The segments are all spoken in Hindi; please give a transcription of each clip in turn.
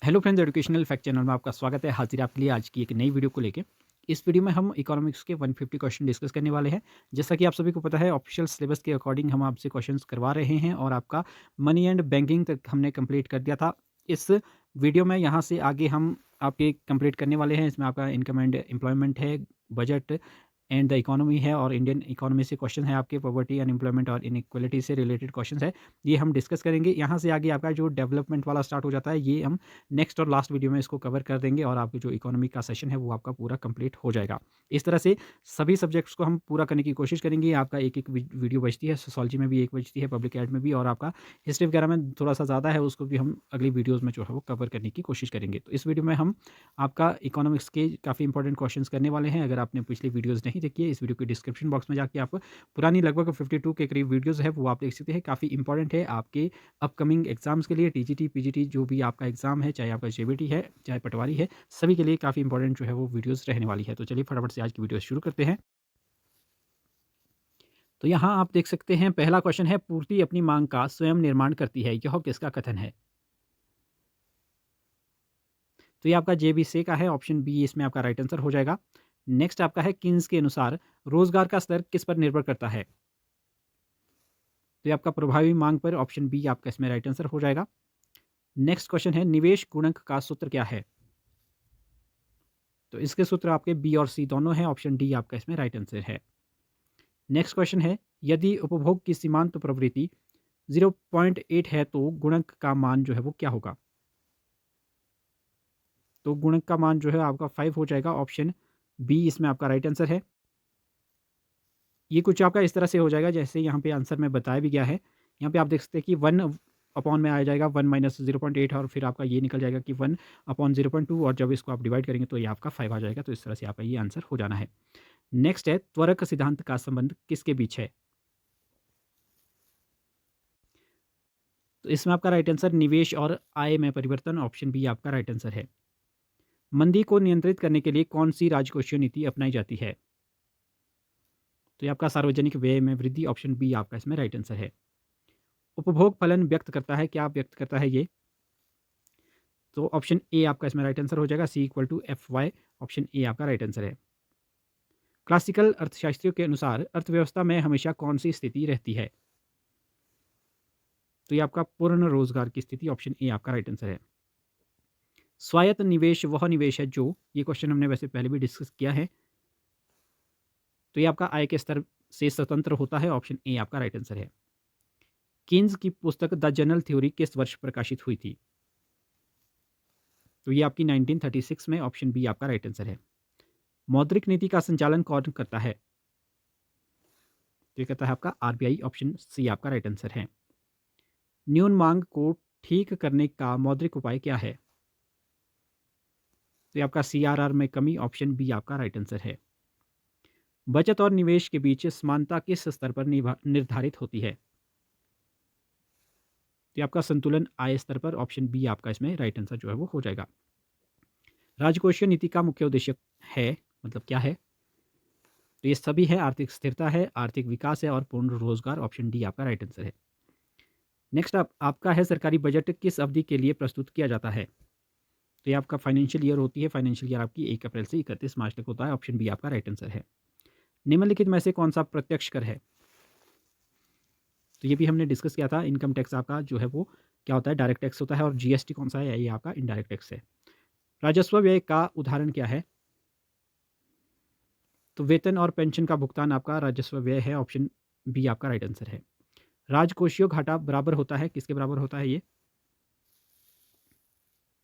Hello friends, educational fact channel में आपका स्वागत है। हाजिर आपके लिए आज की एक नई वीडियो को लेके। इस वीडियो में हम इकोनॉमिक्स के 150 क्वेश्चन डिस्कस करने वाले हैं। जैसा कि आप सभी को पता है, ऑफिशियल सिलेबस के अकॉर्डिंग हम आपसे क्वेश्चंस करवा रहे हैं और आपका मनी एंड बैंकिंग तक हमने कंप्लीट कर दिया था। इस वीडियो में यहाँ से आगे हम आपके कंप्लीट करने वाले हैं। इसमें आपका इनकम एंड एम्प्लॉयमेंट है, बजट एंड द इकोनॉमी है और इंडियन इकोनॉमी से क्वेश्चन है, आपके पॉवर्टी अनएम्प्लॉयमेंट और इनइक्वालिटी से रिलेटेड क्वेश्चन है। ये हम डिस्कस करेंगे। यहाँ से आगे आपका जो डेवलपमेंट वाला स्टार्ट हो जाता है, ये हम नेक्स्ट और लास्ट वीडियो में इसको कवर कर देंगे और आपकी जो इकोनॉमी का सेशन है वो आपका पूरा कंप्लीट हो जाएगा। इस तरह से सभी सब्जेक्ट्स को हम पूरा करने की कोशिश करेंगे। आपका एक एक वीडियो बचती है, सोशोलॉजी में भी एक बचती है, पब्लिक एड में भी, और आपका हिस्ट्री वगैरह में थोड़ा सा ज़्यादा है, उसको भी हम अगली वीडियोज़ में जो है वो कवर करने की कोशिश करेंगे। तो इस वीडियो में हम आपका इकोनॉमिक्स के काफ़ी इंपॉर्टेंट क्वेश्चंस करने वाले हैं। अगर आपने पिछली वीडियोज़ नहीं देखी है, इस वीडियो के डिस्क्रिप्शन बॉक्स में जाके आप पुरानी लगभग 52 के करीब वीडियोज़ है वो आप देख सकते हैं। काफ़ी इंपॉर्टेंट है आपके अपकमिंग एग्जाम्स के लिए, टीजीटी, पीजीटी जो भी आपका एग्जाम है, चाहे आपका जेबीटी है, चाहे पटवारी है, सभी के लिए काफ़ी इंपॉर्टेंट जो है वो वीडियोज़ रहने वाली है। तो चलिए फटाफट से आज की वीडियो शुरू करते हैं। तो यहाँ आप देख सकते हैं, पहला क्वेश्चन है, पूर्ति अपनी मांग का स्वयं निर्माण करती है, यह किसका कथन है? तो ये आपका जेबीसी का है, ऑप्शन बी इसमें आपका राइट आंसर हो जाएगा। नेक्स्ट आपका है, किन्स के अनुसार रोजगार का स्तर किस पर निर्भर करता है? तो ये आपका प्रभावी मांग पर, ऑप्शन बी आपका इसमें राइट आंसर हो जाएगा। नेक्स्ट क्वेश्चन है, निवेश गुणक का सूत्र क्या है? तो इसके सूत्र आपके बी और सी दोनों हैं, ऑप्शन डी आपका इसमें राइट आंसर है। नेक्स्ट क्वेश्चन है, यदि उपभोग की सीमांत प्रवृत्ति 0.8 है तो गुणक का मान जो है वो क्या होगा? तो गुणक का मान जो है आपका 5 हो जाएगा, ऑप्शन बी इसमें आपका राइट आंसर है। ये कुछ आपका इस तरह से हो जाएगा जैसे यहाँ पे आंसर में बताया भी गया है। यहाँ पे आप देख सकते हैं कि 1 अपॉन में आ जाएगा 1 माइनस 0.8 और फिर आपका ये निकल जाएगा कि 1 अपॉन 0.2 और जब इसको आप डिवाइड करेंगे तो ये आपका 5 आ जाएगा। तो इस तरह से आपका ये आंसर हो जाना है। नेक्स्ट है, त्वरक सिद्धांत का संबंध किसके बीच है? तो इसमें आपका राइट आंसर निवेश और आय में परिवर्तन, ऑप्शन बी आपका राइट आंसर है। मंदी को नियंत्रित करने के लिए कौन सी राजकोषीय नीति अपनाई जाती है? तो ये आपका सार्वजनिक व्यय में वृद्धि, ऑप्शन बी आपका इसमें राइट आंसर है। उपभोग फलन व्यक्त करता है, क्या व्यक्त करता है ये? तो ऑप्शन ए आपका इसमें राइट आंसर हो जाएगा, C equal to F Y, option A आपका राइट आंसर है। क्लासिकल अर्थशास्त्रियों के अनुसार अर्थव्यवस्था में हमेशा कौन सी स्थिति रहती है? तो ये आपका पूर्ण रोजगार की स्थिति, ऑप्शन ए आपका राइट आंसर है। स्वायत्त निवेश वह निवेश है जो, ये क्वेश्चन हमने वैसे पहले भी डिस्कस किया है, तो ये आपका आय के स्तर से स्वतंत्र होता है, ऑप्शन ए आपका राइट आंसर है। कीन्स की पुस्तक द जनरल थ्योरी किस वर्ष प्रकाशित हुई थी? तो ये आपकी 1936 में, ऑप्शन बी आपका राइट आंसर है। मौद्रिक नीति का संचालन कौन करता है? तो ये कहता है आपका आरबीआई, ऑप्शन सी आपका राइट आंसर है। न्यून मांग को ठीक करने का मौद्रिक उपाय क्या है? तो ये आपका सीआरआर में कमी, ऑप्शन बी आपका राइट आंसर है। बचत और निवेश के बीच समानता किस स्तर पर निर्धारित होती है? तो ये आपका संतुलन आय स्तर पर, ऑप्शन बी आपका इसमें राइट आंसर जो है वो हो जाएगा। राजकोषीय नीति का मुख्य उद्देश्य है, मतलब क्या है? तो ये सभी है, आर्थिक स्थिरता है, आर्थिक विकास है और पूर्ण रोजगार, ऑप्शन डी आपका राइट आंसर है। नेक्स्ट आपका है, सरकारी बजट किस अवधि के लिए प्रस्तुत किया जाता है? तो ये आपका फाइनेंशियल ईयर होती है, फाइनेंशियल ईयर आपकी 1 अप्रैल से 31 मार्च तक होता है, ऑप्शन बी आपका राइट आंसर है। निम्नलिखित में से कौन सा प्रत्यक्ष कर है? तो ये भी हमने डिस्कस किया था। इनकम टैक्स आपका जो है वो क्या होता है, डायरेक्ट टैक्स होता है, और जीएसटी कौन सा है, ये आपका इनडायरेक्ट टैक्स है। राजस्व व्यय का उदाहरण क्या है? तो वेतन और पेंशन का भुगतान आपका राजस्व व्यय है, ऑप्शन बी आपका राइट आंसर है। राजकोषीय घाटा बराबर होता है, किसके बराबर होता है ये?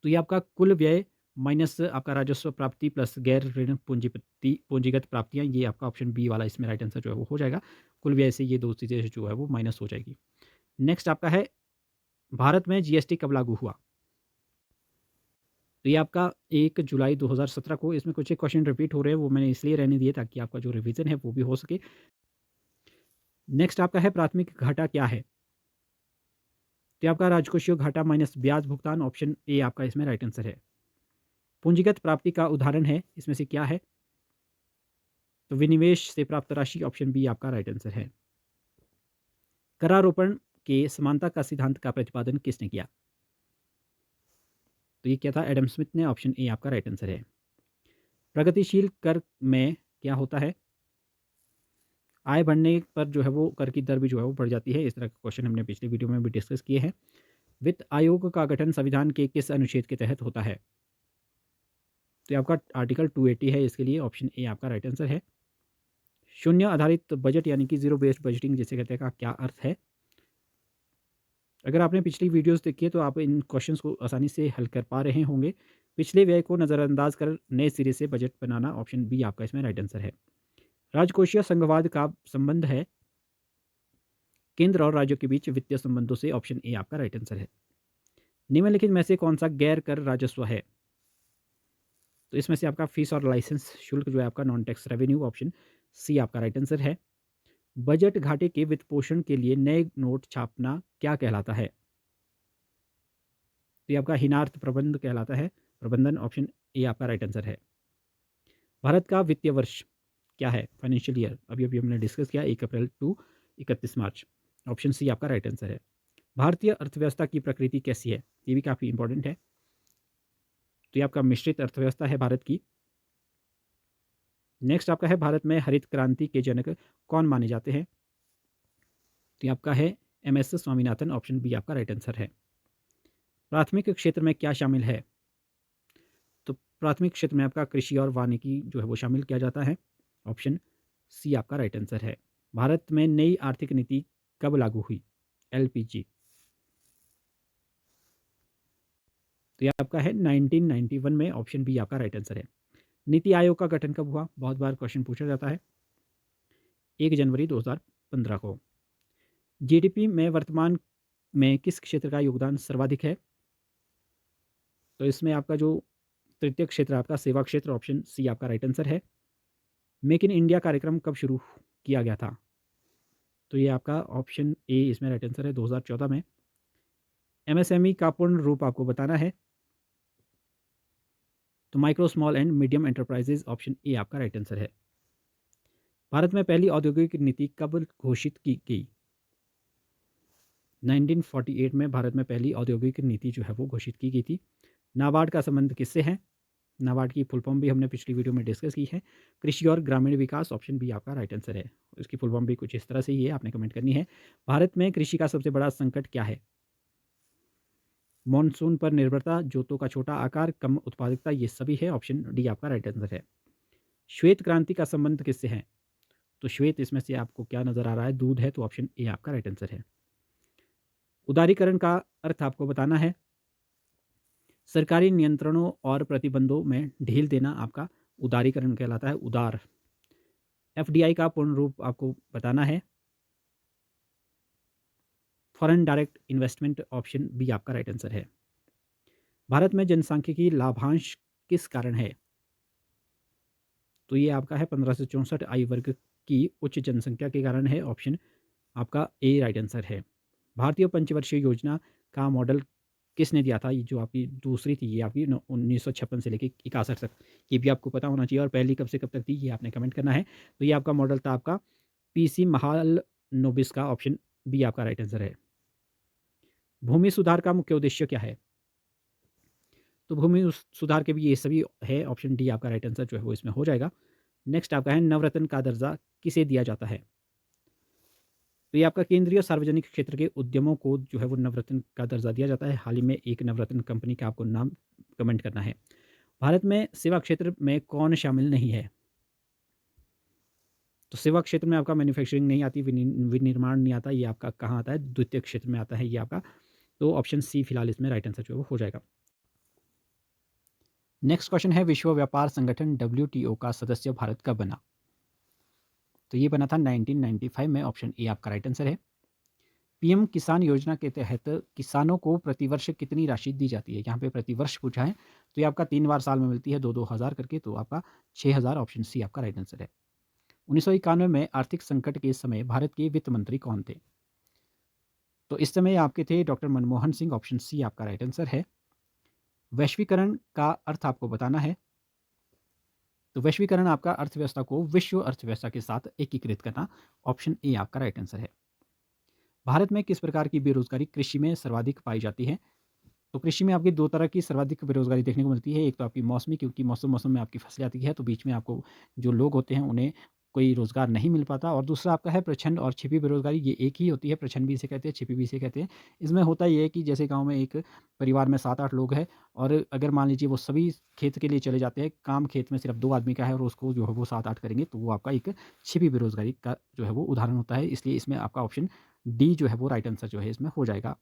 तो ये आपका कुल व्यय माइनस आपका राजस्व प्राप्ति प्लस गैर ऋण पूंजीगत प्राप्तियां, ये आपका ऑप्शन बी वाला इसमें राइट आंसर जो है वो हो जाएगा। कुल व्यय से ये दो चीज़ें जो है वो माइनस हो जाएगी। नेक्स्ट आपका है, भारत में जीएसटी कब लागू हुआ? तो ये आपका 1 जुलाई 2017 को। इसमें कुछ एक क्वेश्चन रिपीट हो रहे हैं, वो मैंने इसलिए रहने दिए ताकि आपका जो रिवीजन है वो भी हो सके। नेक्स्ट आपका है, प्राथमिक घाटा क्या है? तो ये आपका राजकोषीय घाटा माइनस ब्याज भुगतान, ऑप्शन ए आपका इसमें राइट आंसर है। पूंजीगत प्राप्ति का उदाहरण है, इसमें से क्या है? तो विनिवेश से प्राप्त राशि, ऑप्शन बी आपका राइट आंसर है। करारोपण के समानता का सिद्धांत का प्रतिपादन किसने किया? तो ये क्या था, एडम स्मिथ ने, ऑप्शन ए आपका राइट आंसर है। प्रगतिशील कर में क्या होता है, आय बढ़ने पर जो है वो कर की दर भी जो है वो बढ़ जाती है। इस तरह के क्वेश्चन हमने पिछले वीडियो में भी डिस्कस किए हैं। वित्त आयोग का गठन संविधान के किस अनुच्छेद के तहत होता है? तो ये आपका आर्टिकल 280 है, इसके लिए ऑप्शन ए आपका राइट आंसर है। शून्य आधारित बजट यानी कि जीरो बेस्ड बजटिंग जिसे कहते हैं का क्या अर्थ है? अगर आपने पिछली वीडियोस देखी है तो आप इन क्वेश्चंस को आसानी से हल कर पा रहे होंगे। पिछले व्यय को नज़रअंदाज कर नए सिरे से बजट बनाना, ऑप्शन बी आपका इसमें राइट आंसर है। राजकोषीय संघवाद का संबंध है केंद्र और राज्यों के बीच वित्तीय संबंधों से, ऑप्शन ए आपका राइट आंसर है। निम्नलिखित में से कौन सा गैर कर राजस्व है? तो इसमें से आपका फीस और लाइसेंस शुल्क जो है आपका non tax revenue, option C आपका राइट आंसर है। बजट घाटे के वित्त पोषण के लिए नए नोट छापना क्या कहलाता है? तो ये आपका हिनार्थ प्रबंध कहलाता है, प्रबंधन, ऑप्शन ए आपका राइट आंसर है। भारत का वित्तीय वर्ष क्या है, फाइनेंशियल ईयर? अभी अभी हमने डिस्कस किया 1 अप्रैल टू 31 मार्च, ऑप्शन सी आपका राइट आंसर है। भारतीय अर्थव्यवस्था की प्रकृति कैसी है? ये भी काफ़ी इंपॉर्टेंट है। तो ये आपका मिश्रित अर्थव्यवस्था है भारत की। नेक्स्ट आपका है, भारत में हरित क्रांति के जनक कौन माने जाते हैं? तो ये आपका है एम.एस. स्वामीनाथन, ऑप्शन बी आपका राइट आंसर है। प्राथमिक क्षेत्र में क्या शामिल है? तो प्राथमिक क्षेत्र में आपका कृषि और वानिकी जो है वो शामिल किया जाता है, ऑप्शन सी आपका राइट आंसर है। भारत में नई आर्थिक नीति कब लागू हुई? एलपीजी। तो ये आपका है 1991 में, ऑप्शन बी आपका राइट आंसर है। नीति आयोग का गठन कब हुआ? बहुत बार क्वेश्चन पूछा जाता है, 1 जनवरी 2015 को। जीडीपी में वर्तमान में किस क्षेत्र का योगदान सर्वाधिक है? तो इसमें आपका जो तृतीय क्षेत्र है आपका सेवा क्षेत्र, ऑप्शन सी आपका राइट आंसर है। मेक इन इंडिया कार्यक्रम कब शुरू किया गया था? तो ये आपका ऑप्शन ए इसमें राइट आंसर है, 2014 में। एमएसएमई का पूर्ण रूप आपको बताना है, तो micro small and medium enterprises, option A आपका राइट आंसर है। भारत में पहली औद्योगिक नीति कब घोषित की गई? 1948 में भारत में पहली औद्योगिक नीति जो है वो घोषित की गई थी। नाबार्ड का संबंध किससे है? नाबार्ड की फुल फॉर्म भी हमने पिछली वीडियो में डिस्कस की है, कृषि और ग्रामीण विकास, ऑप्शन बी आपका राइट आंसर है। इसकी फुल फॉर्म भी कुछ इस तरह से ही है, आपने कमेंट करनी है। भारत में कृषि का सबसे बड़ा संकट क्या है? मॉनसून पर निर्भरता, जोतों का छोटा आकार, कम उत्पादकता, ये सभी है, ऑप्शन डी आपका राइट आंसर है। श्वेत क्रांति का संबंध किससे है? तो श्वेत इसमें से आपको क्या नजर आ रहा है, दूध है, तो ऑप्शन ए आपका राइट आंसर है। उदारीकरण का अर्थ आपको बताना है, सरकारी नियंत्रणों और प्रतिबंधों में ढील देना आपका उदारीकरण कहलाता है, उदार। एफडीआई का पूर्ण रूप आपको बताना है, foreign direct investment, option B आपका राइट आंसर है। भारत में जनसांख्यिकी लाभांश किस कारण है? तो ये आपका है 15 से 64 आयु वर्ग की उच्च जनसंख्या के कारण है, ऑप्शन आपका ए राइट आंसर है। भारतीय पंचवर्षीय योजना का मॉडल किसने दिया था? ये जो आपकी दूसरी थी, ये आपकी 1956 से लेकर 61 तक, ये भी आपको पता होना चाहिए। और पहली कब से कब तक थी, ये आपने कमेंट करना है। तो ये आपका मॉडल था आपका पीसी महालनोबिस का, ऑप्शन बी आपका राइट आंसर है। भूमि सुधार का मुख्य उद्देश्य क्या है? तो भूमि सुधार के भी ये सभी है, ऑप्शन डी आपका राइट आंसर जो है वो इसमें हो जाएगा। नेक्स्ट आपका है, नवरत्न का दर्जा किसे दिया जाता है? तो ये आपका केंद्रीय सार्वजनिक क्षेत्र के उद्यमों को जो है वो नवरत्न का दर्जा दिया जाता है। हाल ही में एक नवरत्न कंपनी का आपको नाम कमेंट करना है। भारत में सेवा क्षेत्र में कौन शामिल नहीं है? तो सेवा क्षेत्र में आपका मैन्युफैक्चरिंग नहीं आती, विनिर्माण नहीं आता, ये आपका कहाँ आता है? द्वितीय क्षेत्र में आता है ये आपका। तो ऑप्शन सी फिलहाल इसमें राइट आंसर जो है वो हो जाएगा। नेक्स्ट क्वेश्चन है, विश्व व्यापार संगठन WTO का सदस्य भारत कब बना? तो ये बना था 1995 में, ऑप्शन ए आपका राइट आंसर है। पीएम किसान योजना के तहत किसानों को प्रतिवर्ष कितनी राशि दी जाती है? यहाँ पे प्रतिवर्ष पूछा है, तो ये आपका 3 बार साल में मिलती है, 2-2 हज़ार करके, तो आपका 6,000, ऑप्शन सी आपका राइट आंसर है। 1991 में आर्थिक संकट के समय भारत के वित्त मंत्री कौन थे? तो इस समय आपके थे doctor Manmohan Singh, option C आपका राइट आंसर है। वैश्वीकरण का अर्थ आपको बताना है, तो वैश्वीकरण आपका अर्थव्यवस्था को विश्व अर्थव्यवस्था के साथ एकीकृत करना, ऑप्शन ए आपका राइट आंसर है। भारत में किस प्रकार की बेरोजगारी कृषि में सर्वाधिक पाई जाती है? तो कृषि में आपकी 2 तरह की सर्वाधिक बेरोज़गारी देखने को मिलती है। एक तो आपकी मौसमी, क्योंकि मौसम-मौसम में आपकी फसलें आती है, तो बीच में आपको जो लोग होते हैं उन्हें कोई रोज़गार नहीं मिल पाता। और दूसरा आपका है प्रछन्न और छिपी बेरोज़गारी, ये एक ही होती है, प्रछन्न भी इसे कहते हैं, छिपी भी इसे कहते हैं। इसमें होता ये है कि जैसे गाँव में एक परिवार में 7-8 लोग हैं और अगर मान लीजिए वो सभी खेत के लिए चले जाते हैं, काम खेत में सिर्फ़ 2 आदमी का है और उसको जो है वो 7-8 करेंगे, तो वो आपका एक छिपी बेरोज़गारी का जो है वो उदाहरण होता है। इसलिए इसमें आपका ऑप्शन डी जो है वो राइट आंसर जो है इसमें हो जाएगा।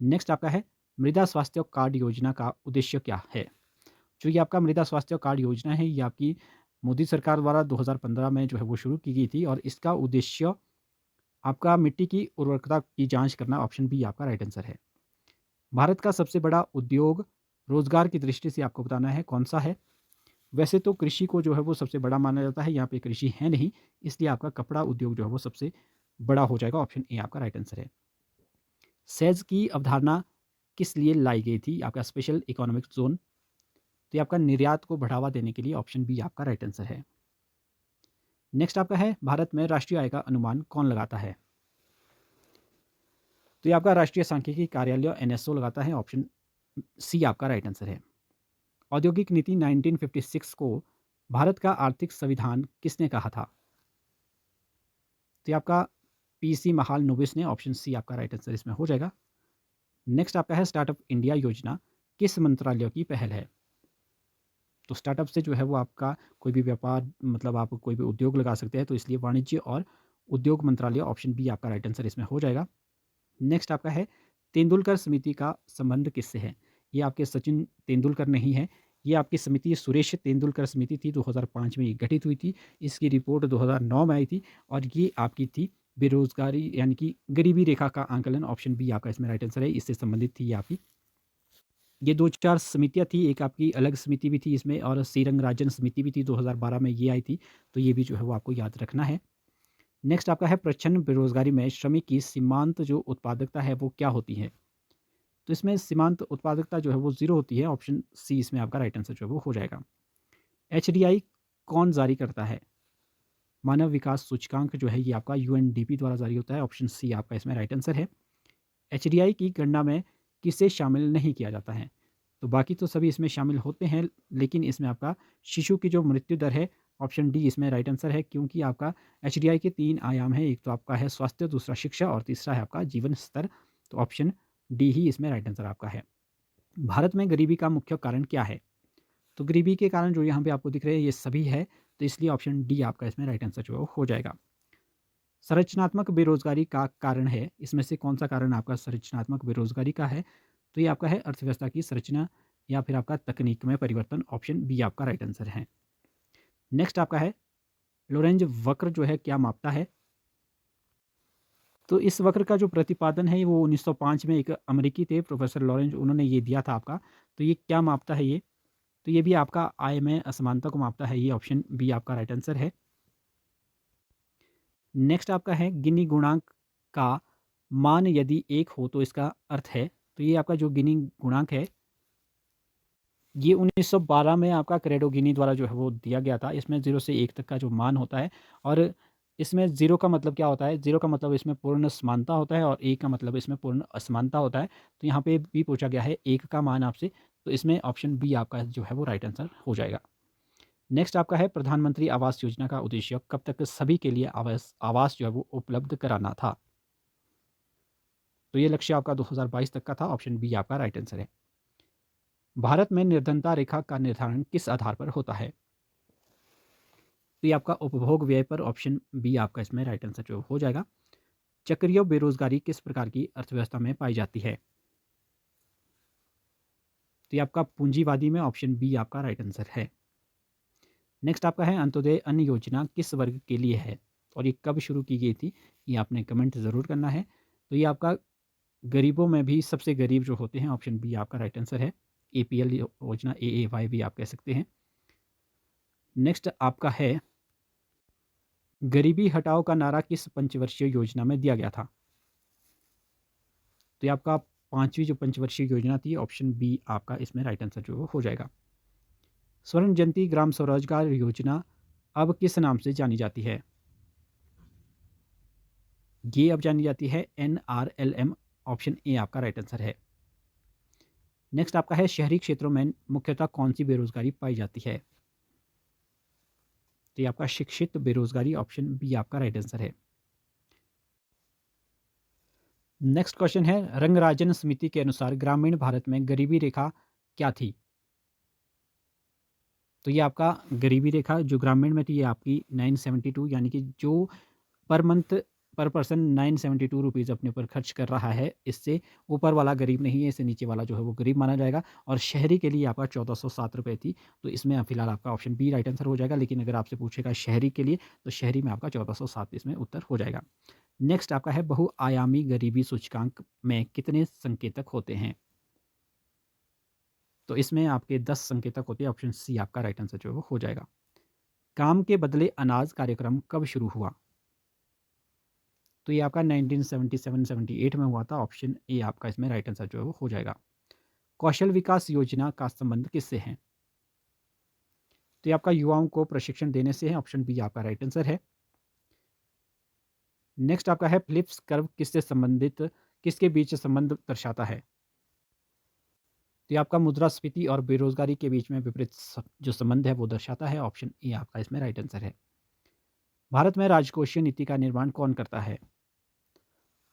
नेक्स्ट आपका है मृदा स्वास्थ्य कार्ड योजना का उद्देश्य क्या है? जो ये आपका मृदा स्वास्थ्य कार्ड योजना है, ये आपकी मोदी सरकार द्वारा 2015 में जो है वो शुरू की गई थी और इसका उद्देश्य आपका मिट्टी की उर्वरकता की जाँच करना, ऑप्शन बी आपका राइट आंसर है। भारत का सबसे बड़ा उद्योग रोज़गार की दृष्टि से आपको बताना है कौन-सा है? वैसे तो कृषि को जो है वो सबसे बड़ा माना जाता है, यहाँ पे कृषि है नहीं, इसलिए आपका कपड़ा उद्योग जो है वो सबसे बड़ा हो जाएगा, ऑप्शन ए आपका राइट आंसर है। सेज़ की अवधारणा किस लिए लाई गई थी? आपका स्पेशल इकोनॉमिक ज़ोन, तो ये आपका निर्यात को बढ़ावा देने के लिए, ऑप्शन बी आपका राइट आंसर है। नेक्स्ट आपका है भारत में राष्ट्रीय आय का अनुमान कौन लगाता है? तो ये आपका राष्ट्रीय सांख्यिकी कार्यालय एनएसओ लगाता है, ऑप्शन सी आपका राइट आंसर है। औद्योगिक नीति 1956 को भारत का आर्थिक संविधान किसने कहा था? तो ये आपका पीसी महालनोबिस ने, ऑप्शन सी आपका राइट आंसर इसमें हो जाएगा। नेक्स्ट आपका है स्टार्टअप इंडिया योजना किस मंत्रालय की पहल है? तो स्टार्टअप से जो है वो आपका कोई भी व्यापार, मतलब आप कोई भी उद्योग लगा सकते हैं, तो इसलिए वाणिज्य और उद्योग मंत्रालय, ऑप्शन बी आपका राइट आंसर इसमें हो जाएगा। नेक्स्ट आपका है तेंदुलकर समिति का संबंध किससे है? ये आपके सचिन तेंदुलकर नहीं है, ये आपकी समिति सुरेश तेंदुलकर समिति थी, 2005 में ये गठित हुई थी। इसकी रिपोर्ट 2009 में आई थी और ये आपकी थी बेरोज़गारी यानी कि गरीबी रेखा का आंकलन, ऑप्शन बी आपका इसमें राइट आंसर है, इससे संबंधित थी ये आपकी। ये 2-4 समितियाँ थी, एक आपकी अलग समिति भी थी इसमें और श्रीरंगराजन समिति भी थी, 2012 में ये आई थी, तो ये भी जो है वो आपको याद रखना है। नेक्स्ट आपका है प्रच्छन्न बेरोज़गारी में श्रमिक की सीमांत जो उत्पादकता है वो क्या होती है? तो इसमें सीमांत उत्पादकता जो है वो 0 होती है, ऑप्शन सी इसमें आपका राइट आंसर जो है वो हो जाएगा। एचडीआई कौन जारी करता है? मानव विकास सूचकांक जो है ये आपका यूएनडीपी द्वारा जारी होता है, ऑप्शन सी आपका इसमें राइट आंसर है। एचडीआई की गणना में किसे शामिल नहीं किया जाता है? तो बाकी तो सभी इसमें शामिल होते हैं, लेकिन इसमें आपका शिशु की जो मृत्यु दर है, ऑप्शन डी इसमें राइट आंसर है, क्योंकि आपका एचडीआई के 3 आयाम हैं, एक तो आपका है स्वास्थ्य, दूसरा शिक्षा और तीसरा है आपका जीवन स्तर। तो ऑप्शन डी ही इसमें राइट आंसर आपका है। भारत में गरीबी का मुख्य कारण क्या है? तो गरीबी के कारण जो यहाँ पे आपको दिख रहे हैं ये सभी है, तो इसलिए ऑप्शन डी आपका इसमें राइट आंसर जो है वो हो जाएगा। संरचनात्मक बेरोजगारी का कारण है, इसमें से कौन सा कारण आपका संरचनात्मक बेरोजगारी का है? तो ये आपका है अर्थव्यवस्था की संरचना या फिर आपका तकनीक में परिवर्तन, ऑप्शन बी आपका राइट आंसर है। नेक्स्ट आपका है लोरेंज वक्र जो है क्या मापता है? तो इस वक्र का जो प्रतिपादन है वो 1905 में एक अमेरिकी थे प्रोफेसर लॉरेंज, उन्होंने ये दिया था आपका। तो ये क्या मापता है ये? तो ये भी आपका आय में असमानता को मापता है, ये ऑप्शन बी आपका राइट आंसर है। नेक्स्ट आपका है गिनी गुणांक का मान यदि 1 हो तो इसका अर्थ है, तो ये आपका जो गिनी गुणांक है ये 1912 में आपका क्रेडो गिनी द्वारा जो है वो दिया गया था। इसमें 0 से 1 तक का जो मान होता है और इसमें 0 का मतलब क्या होता है? 0 का मतलब इसमें पूर्ण समानता होता है और 1 का मतलब इसमें पूर्ण असमानता होता है। तो यहाँ पे भी पूछा गया है 1 का मान आपसे, तो इसमें ऑप्शन बी आपका जो है वो राइट आंसर हो जाएगा। नेक्स्ट आपका है प्रधानमंत्री आवास योजना का उद्देश्य कब तक सभी के लिए आवास आवास जो है वो उपलब्ध कराना था? तो ये लक्ष्य आपका 2022 तक का था, ऑप्शन बी आपका राइट आंसर है। भारत में निर्धनता रेखा का निर्धारण किस आधार पर होता है? तो ये आपका उपभोग व्यय पर, ऑप्शन बी आपका इसमें राइट आंसर जो हो जाएगा। चक्रीय बेरोजगारी किस प्रकार की अर्थव्यवस्था में पाई जाती है? तो ये आपका पूंजीवादी में, ऑप्शन बी आपका राइट आंसर है। नेक्स्ट आपका है अंत्योदय अन्न योजना किस वर्ग के लिए है और ये कब शुरू की गई थी? ये आपने कमेंट ज़रूर करना है। तो ये आपका गरीबों में भी सबसे गरीब जो होते हैं, ऑप्शन बी आपका राइट आंसर है। एपीएल योजना, एएवाई भी आप कह सकते हैं। नेक्स्ट आपका है गरीबी हटाओ का नारा किस पंचवर्षीय योजना में दिया गया था? तो ये आपका 5वीं जो पंचवर्षीय योजना थी, ऑप्शन बी आपका इसमें राइट आंसर जो हो जाएगा। स्वर्ण जयंती ग्राम स्वरोजगार योजना अब किस नाम से जानी जाती है? ये अब जानी जाती है एनआरएलएम, ऑप्शन ए आपका राइट आंसर है। नेक्स्ट आपका है शहरी क्षेत्रों में मुख्यतः कौन सी बेरोजगारी पाई जाती है? तो ये आपका शिक्षित बेरोजगारी, ऑप्शन बी आपका राइट आंसर है। नेक्स्ट क्वेश्चन है, रंगराजन समिति के अनुसार ग्रामीण भारत में गरीबी रेखा क्या थी? तो ये आपका गरीबी रेखा जो ग्रामीण में थी ये आपकी 972, यानी कि जो पर मंथ पर पर्सन 972 रुपीज़ अपने ऊपर खर्च कर रहा है, इससे ऊपर वाला गरीब नहीं है, इससे नीचे वाला जो है वो गरीब माना जाएगा। और शहरी के लिए आपका 1407 रुपये थी, तो इसमें फिलहाल आपका ऑप्शन बी राइट आंसर हो जाएगा। लेकिन अगर आपसे पूछेगा शहरी के लिए, तो शहरी में आपका 1407 इसमें उत्तर हो जाएगा। नेक्स्ट आपका है, बहुआयामी गरीबी सूचकांक में कितने संकेतक होते हैं? तो इसमें आपके 10 संकेतक होते हैं, ऑप्शन सी आपका राइट आंसर जो है वो हो जाएगा। काम के बदले अनाज कार्यक्रम कब शुरू हुआ? तो ये आपका 1977-78 में हुआ था, ऑप्शन ए आपका इसमें राइट आंसर जो है वो हो जाएगा। कौशल विकास योजना का संबंध किससे है? तो ये आपका युवाओं को प्रशिक्षण देने से है, ऑप्शन बी आपका राइट आंसर है। नेक्स्ट आपका है, फिलिप्स कर्व किससे संबंधित, किसके बीच संबंध दर्शाता है? तो ये आपका मुद्रास्फीति और बेरोजगारी के बीच में विपरीत जो संबंध है वो दर्शाता है, ऑप्शन ए आपका इसमें राइट आंसर है। भारत में राजकोषीय नीति का निर्माण कौन करता है?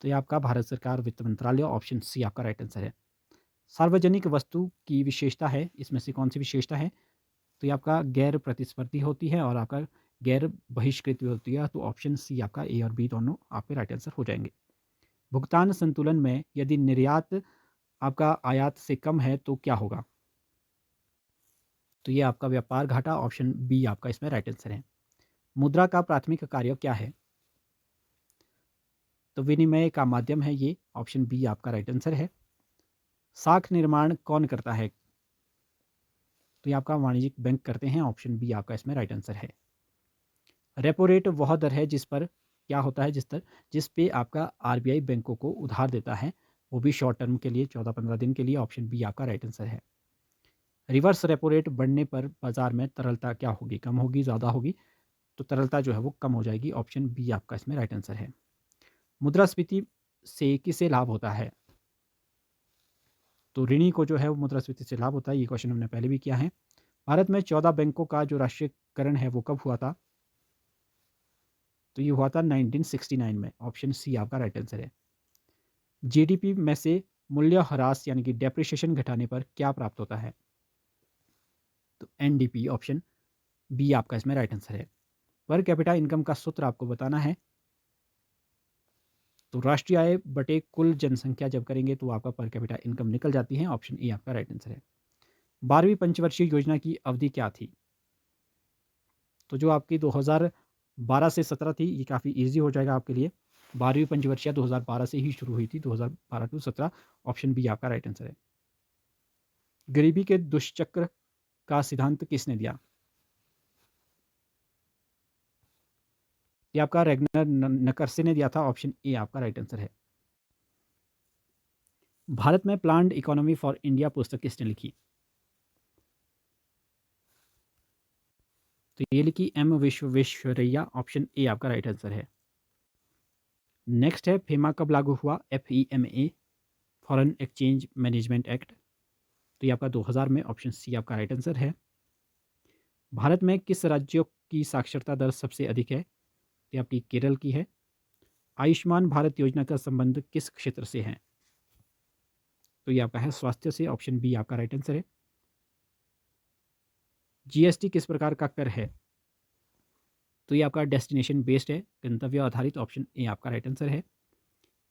तो ये आपका भारत सरकार, वित्त मंत्रालय, ऑप्शन सी आपका राइट आंसर है। सार्वजनिक वस्तु की विशेषता है, इसमें से कौन सी विशेषता है? तो ये आपका गैर प्रतिस्पर्धी होती है और आपका गैर बहिष्कृत भी होती है, तो ऑप्शन सी आपका ए और बी दोनों आपके राइट आंसर हो जाएंगे। भुगतान संतुलन में यदि निर्यात आपका आयात से कम है तो क्या होगा? तो ये आपका व्यापार घाटा, ऑप्शन बी आपका इसमें राइट आंसर है। मुद्रा का प्राथमिक कार्य क्या है? तो विनिमय का माध्यम है ये, ऑप्शन बी आपका राइट आंसर है। साख निर्माण कौन करता है? तो ये आपका वाणिज्यिक बैंक करते हैं, ऑप्शन बी आपका इसमें राइट आंसर है। रेपो रेट वह दर है जिस पर क्या होता है, जिस पे आपका आरबीआई बैंकों को उधार देता है, वो भी शॉर्ट टर्म के लिए 14-15 दिन के लिए, ऑप्शन बी आपका राइट आंसर है। रिवर्स रेपो रेट बढ़ने पर बाजार में तरलता क्या होगी, कम होगी, ज़्यादा होगी? तो तरलता जो है वो कम हो जाएगी, ऑप्शन बी आपका इसमें राइट आंसर है। मुद्रास्फीति से किसे लाभ होता है? तो ऋणी को जो है वो मुद्रास्फीति से लाभ होता है, ये क्वेश्चन हमने पहले भी किया है। भारत में 14 बैंकों का जो राष्ट्रीयकरण है वो कब हुआ था? तो ये हुआ था 1969 में, ऑप्शन सी आपका राइट आंसर है। जीडीपी में से मूल्य ह्रास यानी कि डेप्रिसिएशन घटाने पर क्या प्राप्त होता है? तो एनडीपी, ऑप्शन बी आपका इसमें राइट आंसर है। पर कैपिटा इनकम का सूत्र आपको बताना है, तो राष्ट्रीय आय बटे कुल जनसंख्या जब करेंगे तो आपका पर कैपिटा इनकम निकल जाती है, ऑप्शन ए आपका राइट आंसर है। 12वीं पंचवर्षीय योजना की अवधि क्या थी? तो जो आपकी 2012 से 17 थी, ये काफ़ी इजी हो जाएगा आपके लिए। 12वीं पंचवर्षीय 2012 से ही शुरू हुई थी, 2012 टू 17, ऑप्शन बी आपका राइट आंसर है। गरीबी के दुष्चक्र का सिद्धांत किसने दिया? ये आपका रेगनर नकर्से ने दिया था, ऑप्शन ए आपका राइट आंसर है। भारत में प्लान्ड इकोनॉमी फॉर इंडिया पुस्तक किसने लिखी? तो ये लिखी एम विश्वेश्वरैया, ऑप्शन ए आपका राइट आंसर है। नेक्स्ट है, फेमा कब लागू हुआ? FEMA, foreign exchange management act. तो ये आपका 2000 में, ऑप्शन सी आपका राइट आंसर है। भारत में किस राज्यों की साक्षरता दर सबसे अधिक है? तो ये आपकी केरल की है। आयुष्मान भारत योजना का संबंध किस क्षेत्र से है? तो ये आपका है स्वास्थ्य से, ऑप्शन बी आपका राइट आंसर है। जीएसटी किस प्रकार का कर है? तो ये आपका डेस्टिनेशन बेस्ड है, गंतव्य आधारित, ऑप्शन ए आपका राइट आंसर है।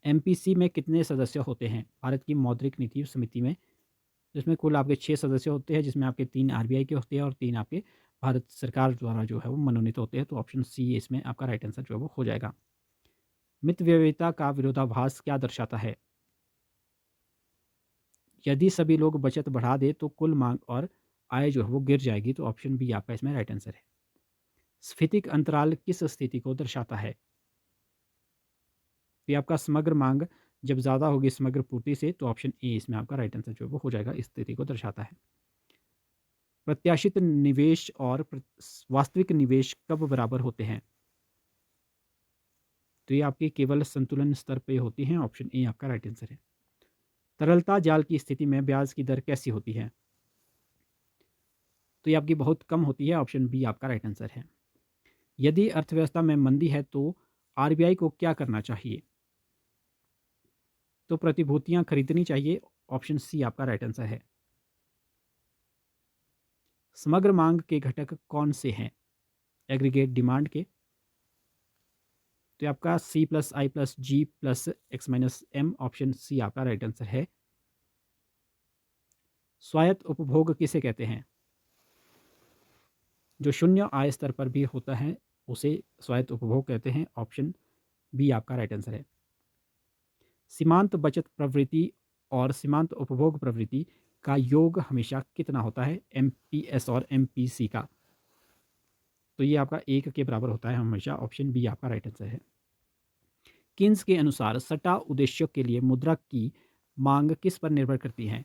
MPC में कितने सदस्य होते हैं भारत की मौद्रिक नीति समिति में? जिसमें कुल आपके 6 सदस्य होते हैं, जिसमें आपके 3 आरबीआई के होते हैं और 3 आपके भारत सरकार द्वारा जो है वो मनोनीत होते हैं, तो ऑप्शन सी इसमें आपका राइट आंसर जो है वो हो जाएगा। मितव्ययिता का विरोधाभास क्या दर्शाता है? यदि सभी लोग बचत बढ़ा दे तो कुल मांग और आय जो है वो गिर जाएगी, तो ऑप्शन बी आपका इसमें राइट आंसर है। स्फीतिक अंतराल किस स्थिति को दर्शाता है? तो ये आपका समग्र मांग जब ज़्यादा होगी समग्र पूर्ति से, तो ऑप्शन ए इसमें आपका राइट आंसर जो है वो हो जाएगा, इस स्थिति को दर्शाता है। प्रत्याशित निवेश और वास्तविक निवेश कब बराबर होते हैं? तो ये आपके केवल संतुलन स्तर पे होती हैं, ऑप्शन ए आपका राइट आंसर है। तरलता जाल की स्थिति में ब्याज की दर कैसी होती है? तो ये आपकी बहुत कम होती है, ऑप्शन बी आपका राइट आंसर है। यदि अर्थव्यवस्था में मंदी है तो आरबीआई को क्या करना चाहिए? तो प्रतिभूतियां खरीदनी चाहिए, ऑप्शन सी आपका राइट आंसर है। समग्र मांग के घटक कौन से हैं? एग्रीगेट डिमांड के। तो ये आपका C plus I plus G plus X minus M, option C आपका राइट आंसर है। स्वायत्त उपभोग किसे कहते हैं? जो शून्य आय स्तर पर भी होता है उसे स्वायत्त उपभोग कहते हैं, ऑप्शन बी आपका राइट आंसर है। सीमांत बचत प्रवृत्ति और सीमांत उपभोग प्रवृत्ति का योग हमेशा कितना होता है? एमपीएस और एमपीसी का। तो ये आपका 1 के बराबर होता है हमेशा, ऑप्शन बी आपका राइट आंसर है। किन्स के अनुसार सट्टा उद्देश्यों के लिए मुद्रा की मांग किस पर निर्भर करती है?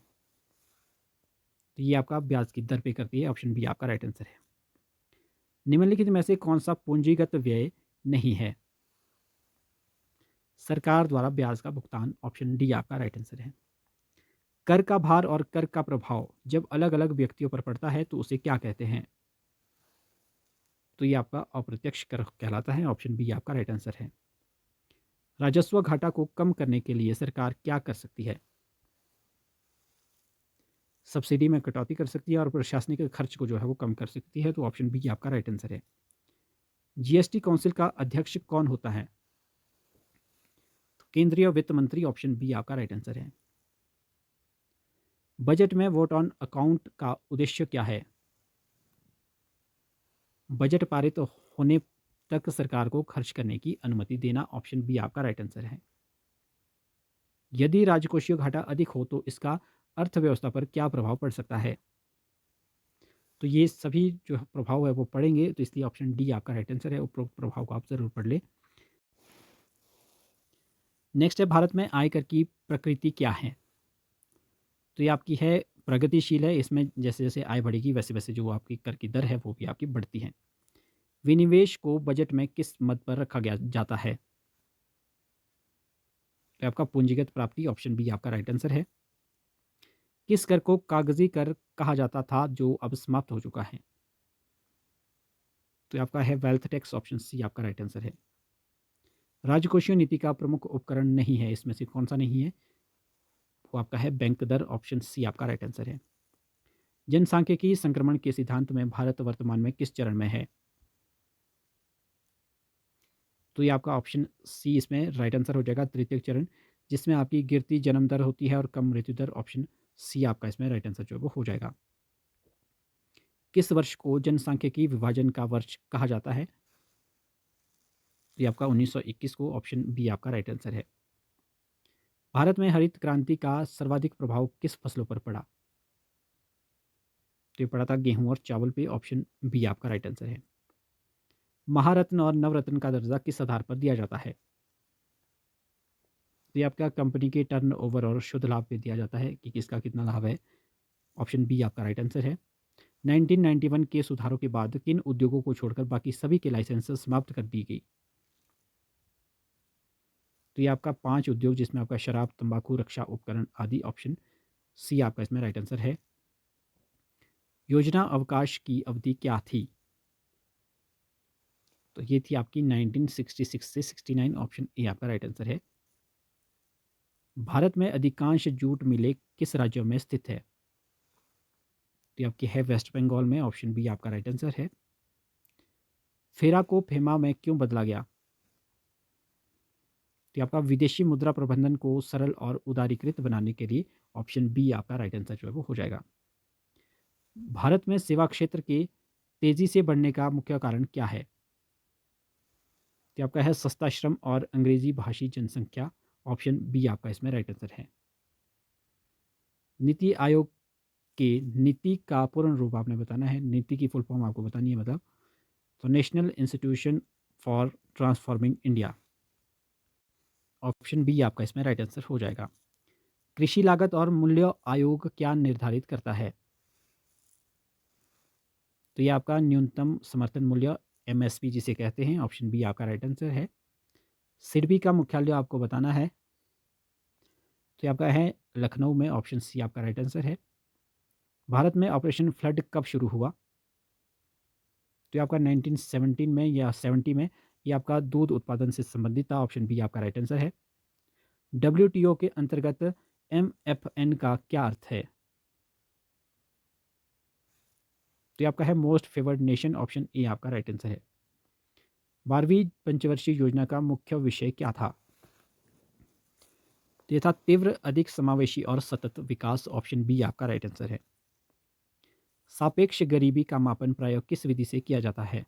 तो ये आपका ब्याज की दर पे करती है, ऑप्शन बी आपका राइट आंसर है। निम्नलिखित में से कौन सा पूंजीगत व्यय नहीं है? सरकार द्वारा ब्याज का भुगतान, ऑप्शन डी आपका राइट आंसर है। कर का भार और कर का प्रभाव जब अलग अलग व्यक्तियों पर पड़ता है तो उसे क्या कहते हैं? तो ये आपका अप्रत्यक्ष कर कहलाता है, ऑप्शन बी आपका राइट आंसर है। राजस्व घाटा को कम करने के लिए सरकार क्या कर सकती है? सब्सिडी में कटौती कर सकती है और प्रशासनिक खर्च को जो है वो कम कर सकती है, तो ऑप्शन बी आपका राइट आंसर है। जीएसटी काउंसिल का अध्यक्ष कौन होता है? तो केंद्रीय वित्त मंत्री, ऑप्शन बी आपका राइट आंसर है। बजट में वोट ऑन अकाउंट का उद्देश्य क्या है? बजट पारित होने तक सरकार को खर्च करने की अनुमति देना, ऑप्शन बी आपका राइट आंसर है। यदि राजकोषीय घाटा अधिक हो तो इसका अर्थव्यवस्था पर क्या प्रभाव पड़ सकता है? तो ये सभी जो प्रभाव है वो पड़ेंगे, तो इसलिए ऑप्शन डी आपका राइट आंसर है। उपरोक्त प्रभाव को आप जरूर पढ़ लें। नेक्स्ट है, भारत में आयकर की प्रकृति क्या है? तो ये आपकी है प्रगतिशील है, इसमें जैसे जैसे आय बढ़ेगी वैसे वैसे जो आपकी कर की दर है वो भी आपकी बढ़ती है। विनिवेश को बजट में किस मद पर रखा गया जाता है? तो आपका पूंजीगत प्राप्ति, ऑप्शन बी आपका राइट आंसर है। किस कर को कागजी कर कहा जाता था जो अब समाप्त हो चुका है? तो आपका है वेल्थ टैक्स, ऑप्शन सी आपका राइट आंसर है। राजकोषीय नीति का प्रमुख उपकरण नहीं है, इसमें से कौन सा नहीं है? वो आपका है बैंक दर, ऑप्शन सी आपका राइट आंसर है। जनसांख्यिकी संक्रमण के सिद्धांत में भारत वर्तमान में किस चरण में है? तो ये आपका ऑप्शन सी इसमें राइट आंसर हो जाएगा, तृतीय चरण, जिसमें आपकी गिरती जन्म दर होती है और कम मृत्यु दर, ऑप्शन सी आपका इसमें राइट आंसर जो है वो हो जाएगा। किस वर्ष को जनसांख्यिकी विभाजन का वर्ष कहा जाता है? तो ये आपका 1921 को, ऑप्शन बी आपका राइट आंसर है। भारत में हरित क्रांति का सर्वाधिक प्रभाव किस फसलों पर पड़ा? तो ये पड़ा था गेहूं और चावल पे, ऑप्शन बी आपका राइट आंसर है। महारत्न और नवरत्न का दर्जा किस आधार पर दिया जाता है? तो ये आपका कंपनी के टर्नओवर और शुद्ध लाभ पे दिया जाता है कि किसका कितना लाभ है, ऑप्शन बी आपका राइट आंसर है। 1991 के सुधारों के बाद किन उद्योगों को छोड़कर बाकी सभी के लाइसेंस समाप्त कर दी गई? तो ये आपका 5 उद्योग, जिसमें आपका शराब, तंबाकू, रक्षा उपकरण आदि, ऑप्शन सी आपका इसमें राइट आंसर है। योजना अवकाश की अवधि क्या थी? तो ये थी आपकी 1966 से 69, ऑप्शन ए आपका राइट आंसर है। भारत में अधिकांश जूट मिलें किस राज्यों में स्थित है? तो ये आपकी है वेस्ट बंगाल में, ऑप्शन बी आपका राइट आंसर है। फेरा को फेमा में क्यों बदला गया? तो ये आपका विदेशी मुद्रा प्रबंधन को सरल और उदारीकृत बनाने के लिए, ऑप्शन बी आपका राइट आंसर जो है वो हो जाएगा। भारत में सेवा क्षेत्र के तेजी से बढ़ने का मुख्य कारण क्या है? तो आपका है सस्ता श्रम और अंग्रेजी भाषी जनसंख्या, ऑप्शन बी आपका इसमें राइट आंसर है। नीति आयोग के नीति का पूर्ण रूप आपने बताना है, नीति की फुल फॉर्म आपको बतानी है मतलब। तो National Institution for Transforming India, option B आपका इसमें राइट आंसर हो जाएगा। कृषि लागत और मूल्य आयोग क्या निर्धारित करता है? तो ये आपका न्यूनतम समर्थन मूल्य, एमएसपी जिसे कहते हैं, ऑप्शन बी आपका राइट आंसर है। सिडबी का मुख्यालय आपको बताना है। तो ये आपका है लखनऊ में, ऑप्शन सी आपका राइट आंसर है। भारत में ऑपरेशन फ्लड कब शुरू हुआ? तो ये आपका 1917 में या 70 में। ये आपका दूध उत्पादन से संबंधित था, ऑप्शन बी आपका राइट आंसर है। डब्ल्यूटीओ के अंतर्गत एमएफएन का क्या अर्थ है? तो ये आपका है most favoured nation, option A आपका राइट आंसर है। 12वीं पंचवर्षीय योजना का मुख्य विषय क्या था? तो ये था तीव्र, अधिक समावेशी और सतत विकास, ऑप्शन बी आपका राइट आंसर है। सापेक्ष गरीबी का मापन प्रायः किस विधि से किया जाता है?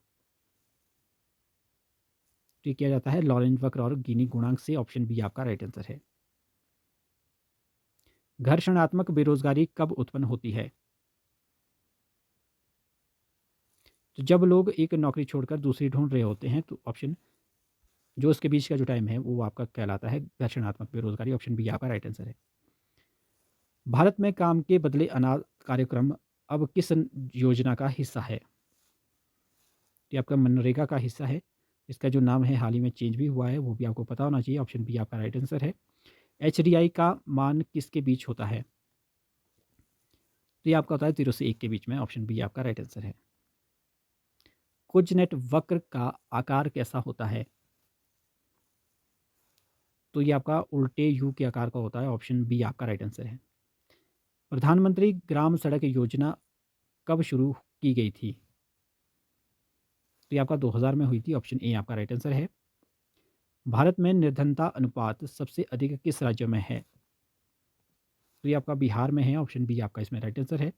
तो ये किया जाता है लॉरेंज वक्र और गिनी गुणांक से, ऑप्शन बी आपका राइट आंसर है। घर्षणात्मक बेरोजगारी कब उत्पन्न होती है? तो जब लोग एक नौकरी छोड़कर दूसरी ढूंढ रहे होते हैं, तो ऑप्शन जो उसके बीच का जो टाइम है वो आपका कहलाता है घर्षणात्मक बेरोजगारी, ऑप्शन बी आपका राइट आंसर है। भारत में काम के बदले अनाथ कार्यक्रम अब किस योजना का हिस्सा है? ये आपका मनरेगा का हिस्सा है। इसका जो नाम है हाल ही में चेंज भी हुआ है, वो भी आपको पता होना चाहिए, ऑप्शन बी आपका राइट आंसर है। एचडीआई का मान किसके बीच होता है? तो ये आपका होता है 0 से 1 के बीच में, ऑप्शन बी आपका राइट आंसर है। कुजनेट वक्र का आकार कैसा होता है? तो ये आपका उल्टे यू के आकार का होता है, ऑप्शन बी आपका राइट आंसर है। प्रधानमंत्री ग्राम सड़क योजना कब शुरू की गई थी? तो ये आपका 2000 में हुई थी, ऑप्शन ए आपका राइट आंसर है। भारत में निर्धनता अनुपात सबसे अधिक किस राज्य में है? तो ये आपका बिहार में है, ऑप्शन बी आपका इसमें राइट आंसर है।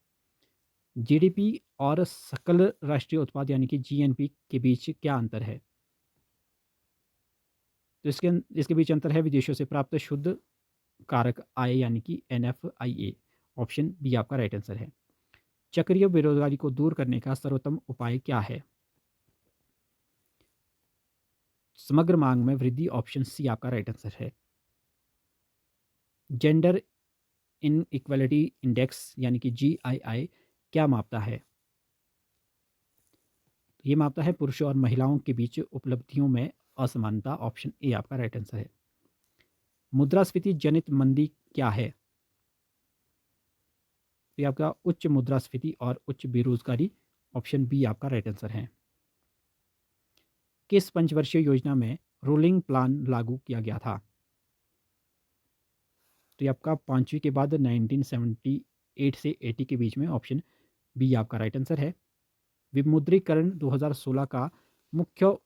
जीडीपी और सकल राष्ट्रीय उत्पाद यानी कि जीएनपी के बीच क्या अंतर है? तो इसके इसके बीच अंतर है विदेशों से प्राप्त शुद्ध कारक आय यानी कि एनएफआईए, ऑप्शन बी आपका राइट आंसर है। चक्रीय बेरोजगारी को दूर करने का सर्वोत्तम उपाय क्या है? समग्र मांग में वृद्धि, ऑप्शन सी आपका राइट आंसर है। जेंडर इन इक्वलिटी इंडेक्स यानी कि जीआईआई क्या मापता है? ये मापता है पुरुषों और महिलाओं के बीच उपलब्धियों में असमानता, ऑप्शन ए आपका राइट आंसर है। मुद्रास्फीति जनित मंदी क्या है? तो ये आपका उच्च मुद्रास्फीति और उच्च बेरोजगारी, ऑप्शन बी आपका राइट आंसर है। किस पंचवर्षीय योजना में रोलिंग प्लान लागू किया गया था? तो ये आपका पांचवी के बाद 1978 से 80 के बीच में, ऑप्शन बी आपका राइट आंसर है। विमुद्रीकरण 2016 का मुख्य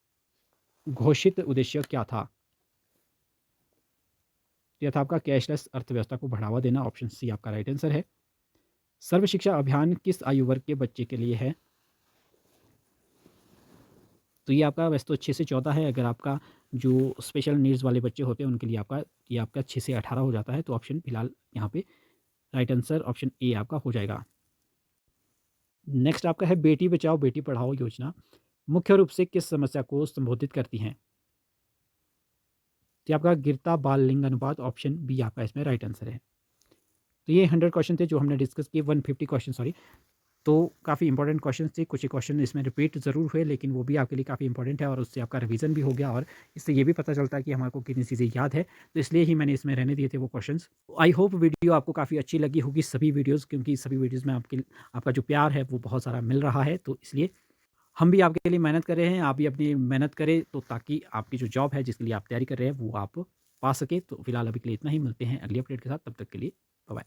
घोषित उद्देश्य क्या था? यह था आपका कैशलेस अर्थव्यवस्था को बढ़ावा देना, ऑप्शन सी आपका राइट आंसर है। सर्व शिक्षा अभियान किस आयु वर्ग के बच्चे के लिए है? तो ये आपका वैसे तो 6 से 14 है, अगर आपका जो स्पेशल नीड्स वाले बच्चे होते हैं उनके लिए आपका ये आपका 6 से 18 हो जाता है, तो ऑप्शन फिलहाल यहाँ पे राइट आंसर ऑप्शन ए आपका हो जाएगा। नेक्स्ट आपका है बेटी बचाओ बेटी पढ़ाओ योजना मुख्य रूप से किस समस्या को संबोधित करती हैं? तो ये आपका गिरता बाल लिंग अनुपात, ऑप्शन बी आपका इसमें राइट आंसर है। तो ये 100 क्वेश्चन थे जो हमने डिस्कस किए, 150 क्वेश्चन सॉरी। तो काफ़ी इंपॉर्टेंट क्वेश्चन थे, कुछ क्वेश्चन इसमें रिपीट ज़रूर हुए लेकिन वो भी आपके लिए काफ़ी इंपॉर्टेंट है और उससे आपका रिवीजन भी हो गया और इससे ये भी पता चलता है कि हमारे को कितनी चीज़ें याद है, तो इसलिए ही मैंने इसमें रहने दिए थे वो क्वेश्चंस। आई होप वीडियो आपको काफ़ी अच्छी लगी होगी, सभी वीडियोज़, क्योंकि सभी वीडियोज़ में आपका जो प्यार है वो बहुत सारा मिल रहा है, तो इसलिए हम भी आपके लिए मेहनत कर रहे हैं, आप भी अपनी मेहनत करें तो ताकि आपकी जो जॉब है जिसके लिए आप तैयारी कर रहे हैं वो आप पा सकें। तो फिलहाल अभी के लिए इतना ही, मिलते हैं अगली अपडेट के साथ, तब तक के लिए बाय बाय।